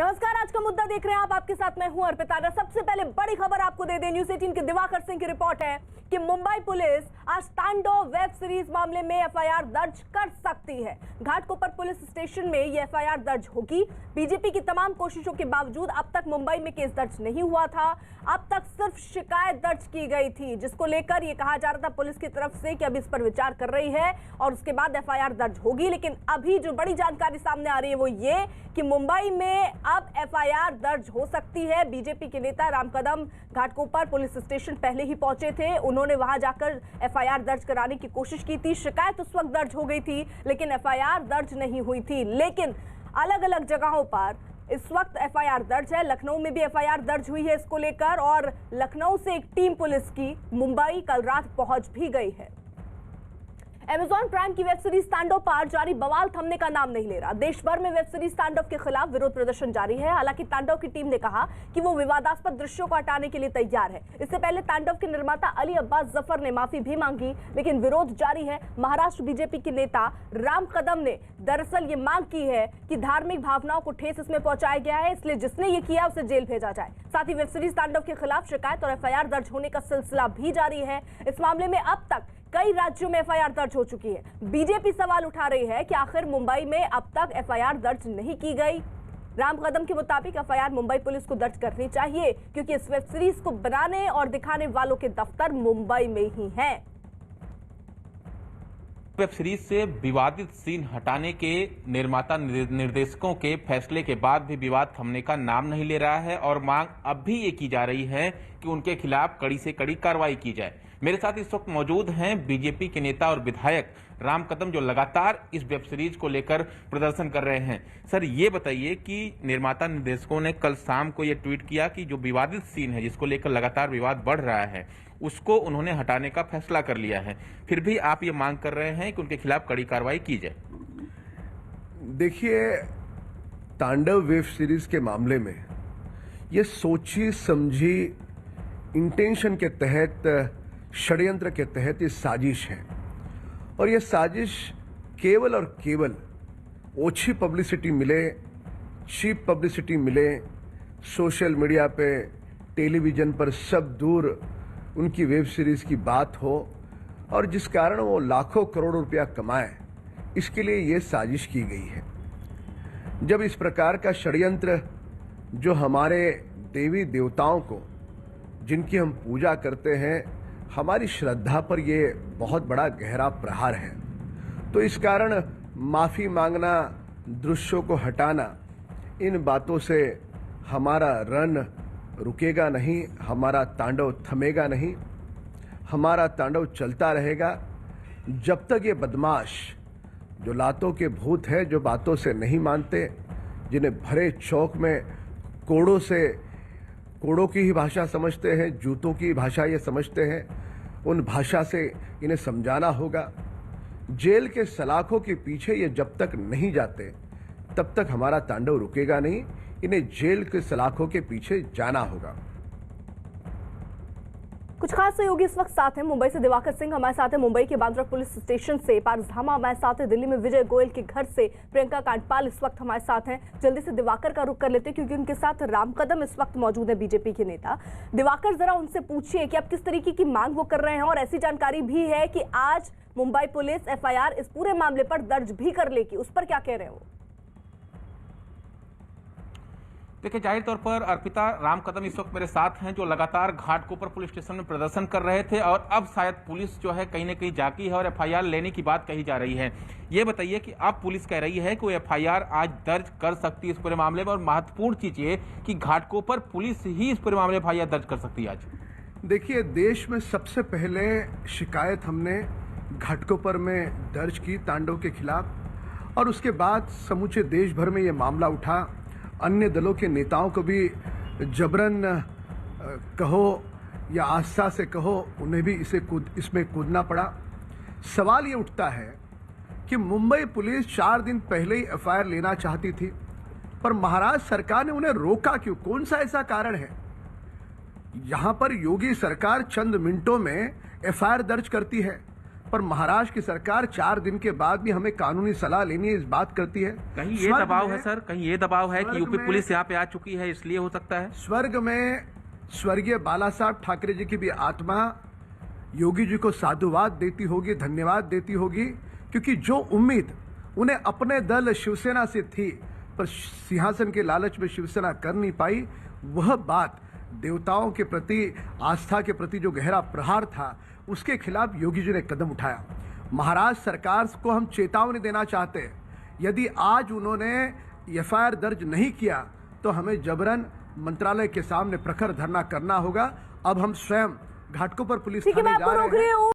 नमस्कार, आज का मुद्दा देख रहे हैं आप। आपके साथ मैं हूं अर्पिता। सबसे पहले बड़ी खबर आपको दे दें, न्यूज़ 18 के दिवाकर सिंह की रिपोर्ट है कि मुंबई पुलिस आज तांडव वेब सीरीज मामले में एफआईआर दर्ज कर सकती है। घाटकोपर पुलिस स्टेशन में यह एफआईआर दर्ज होगी। बीजेपी की तमाम कोशिशों के बावजूद अब तक मुंबई में केस दर्ज नहीं हुआ था। अब तक सिर्फ शिकायत दर्ज की गई थी, जिसको लेकर यह कहा जा रहा था पुलिस की तरफ से कि अब इस पर विचार कर रही है और उसके बाद एफआईआर दर्ज होगी। लेकिन अभी जो बड़ी जानकारी सामने आ रही है वो ये कि मुंबई में अब एफआईआर दर्ज हो सकती है। बीजेपी के नेता राम कदम घाटकोपर पुलिस स्टेशन पहले ही पहुंचे थे। उन्होंने वहां जाकर एफआईआर दर्ज कराने की कोशिश की थी। शिकायत उस वक्त दर्ज हो गई थी लेकिन एफआईआर दर्ज नहीं हुई थी। लेकिन अलग अलग जगहों पर इस वक्त एफआईआर दर्ज है। लखनऊ में भी एफआईआर दर्ज हुई है इसको लेकर, और लखनऊ से एक टीम पुलिस की मुंबई कल रात पहुंच भी गई है। अमेज़न प्राइम की वेब सीरीज तांडव पर जारी बवाल थमने का नाम नहीं ले रहा। देश भर में वेब सीरीज तांडव के खिलाफ विरोध प्रदर्शन जारी है। हालांकि तांडव की टीम ने कहा कि वो विवादास्पद दृश्यों को हटाने के लिए तैयार है। इससे पहले तांडव के निर्माता अली अब्बास जफर ने माफी भी मांगी, लेकिन विरोध जारी है। महाराष्ट्र बीजेपी के नेता राम कदम ने दरअसल ये मांग की है कि धार्मिक भावनाओं को ठेस इसमें पहुंचाया गया है, इसलिए जिसने ये किया उसे जेल भेजा जाए। साथ ही वेब सीरीज तांडव के खिलाफ शिकायत और एफआईआर दर्ज होने का सिलसिला भी जारी है। इस मामले में अब तक कई राज्यों में एफआईआर दर्ज हो चुकी है। बीजेपी सवाल उठा रही है कि आखिर मुंबई में अब तक एफआईआर दर्ज नहीं की गई। राम कदम के मुताबिक एफआईआर मुंबई पुलिस को दर्ज करनी चाहिए, क्योंकि इस वेब सीरीज को बनाने और दिखाने वालों के दफ्तर मुंबई में ही हैं। वेब सीरीज से विवादित सीन हटाने के निर्माता निर्देशकों के फैसले के बाद भी विवाद थमने का नाम नहीं ले रहा है और मांग अब भी ये की जा रही है कि उनके खिलाफ कड़ी से कड़ी कार्रवाई की जाए। मेरे साथ इस वक्त मौजूद हैं बीजेपी के नेता और विधायक राम कदम, जो लगातार इस वेब सीरीज को लेकर प्रदर्शन कर रहे हैं। सर, ये बताइए कि निर्माता निर्देशकों ने कल शाम को ये ट्वीट किया कि जो विवादित सीन है, जिसको लेकर लगातार विवाद बढ़ रहा है, उसको उन्होंने हटाने का फैसला कर लिया है। फिर भी आप ये मांग कर रहे हैं कि उनके खिलाफ कड़ी कार्रवाई की जाए। देखिए, तांडव वेब सीरीज के मामले में ये सोची समझी इंटेंशन के तहत, षड्यंत्र के तहत ये साजिश है। और ये साजिश केवल और केवल ओछी पब्लिसिटी मिले, चीप पब्लिसिटी मिले, सोशल मीडिया पे, टेलीविजन पर सब दूर उनकी वेब सीरीज की बात हो और जिस कारण वो लाखों करोड़ों रुपया कमाए, इसके लिए ये साजिश की गई है। जब इस प्रकार का षड्यंत्र, जो हमारे देवी देवताओं को, जिनकी हम पूजा करते हैं, हमारी श्रद्धा पर ये बहुत बड़ा गहरा प्रहार है, तो इस कारण माफी मांगना, दृश्यों को हटाना, इन बातों से हमारा रण रुकेगा नहीं, हमारा तांडव थमेगा नहीं। हमारा तांडव चलता रहेगा जब तक ये बदमाश, जो लातों के भूत हैं, जो बातों से नहीं मानते, जिन्हें भरे चौक में कोड़ों की ही भाषा समझते हैं, जूतों की भाषा ये समझते हैं, उन भाषा से इन्हें समझाना होगा। जेल के सलाखों के पीछे ये जब तक नहीं जाते तब तक हमारा तांडव रुकेगा नहीं। इन्हें जेल के सलाखों के पीछे जाना होगा। कुछ खास सहयोगी इस वक्त साथ हैं। मुंबई से दिवाकर सिंह हमारे साथ है, मुंबई के बांद्रा पुलिस स्टेशन से पारस धामा हमारे साथ है, दिल्ली में विजय गोयल के घर से प्रियंका कांडपाल इस वक्त हमारे साथ हैं। जल्दी से दिवाकर का रुख कर लेते हैं क्योंकि उनके साथ राम कदम इस वक्त मौजूद है, बीजेपी के नेता। दिवाकर, जरा उनसे पूछिए कि अब किस तरीके की मांग वो कर रहे हैं, और ऐसी जानकारी भी है कि आज मुंबई पुलिस एफआईआर इस पूरे मामले पर दर्ज भी कर लेगी, उस पर क्या कह रहे हैं वो? देखिए, जाहिर तौर पर अर्पिता, राम कदम इस वक्त मेरे साथ हैं, जो लगातार घाटकोपर पुलिस स्टेशन में प्रदर्शन कर रहे थे और अब शायद पुलिस जो है कहीं न कहीं जागी है और एफआईआर लेने की बात कही जा रही है। ये बताइए कि अब पुलिस कह रही है कि वो एफआईआर आज दर्ज कर सकती है इस पूरे मामले में, और महत्वपूर्ण चीज ये कि घाटकोपर पुलिस ही इस पूरे मामले में एफआईआर दर्ज कर सकती है आज। देखिए, देश में सबसे पहले शिकायत हमने घाटकोपर में दर्ज की तांडव के खिलाफ, और उसके बाद समूचे देश भर में ये मामला उठा। अन्य दलों के नेताओं को भी जबरन कहो या आस्था से कहो, उन्हें भी इसमें कूदना पड़ा। सवाल ये उठता है कि मुंबई पुलिस 4 दिन पहले ही एफआईआर लेना चाहती थी, पर महाराष्ट्र सरकार ने उन्हें रोका क्यों? कौन सा ऐसा कारण है? यहां पर योगी सरकार चंद मिनटों में एफआईआर दर्ज करती है, पर महाराष्ट्र की सरकार 4 दिन के बाद भी हमें कानूनी सलाह लेनी है, इस बात करती है। कहीं ये दबाव है सर, कहीं ये दबाव है कि यूपी पुलिस यहाँ पे आ चुकी है, इसलिए हो सकता है। स्वर्ग में स्वर्गीय बाला साहब ठाकरे जी की भी आत्मा योगी जी को साधुवाद देती होगी, धन्यवाद देती होगी, क्योंकि जो उम्मीद उन्हें अपने दल शिवसेना से थी पर सिंहासन के लालच में शिवसेना कर नहीं पाई, वह बात देवताओं के प्रति, आस्था के प्रति जो गहरा प्रहार था, उसके खिलाफ योगी जी ने कदम उठाया। महाराष्ट्र सरकार को हम चेतावनी देना चाहते हैं, यदि आज उन्होंने एफआईआर दर्ज नहीं किया तो हमें जबरन मंत्रालय के सामने प्रखर धरना करना होगा। अब हम स्वयं घाटकोपर पुलिस थाने जा रहे हैं।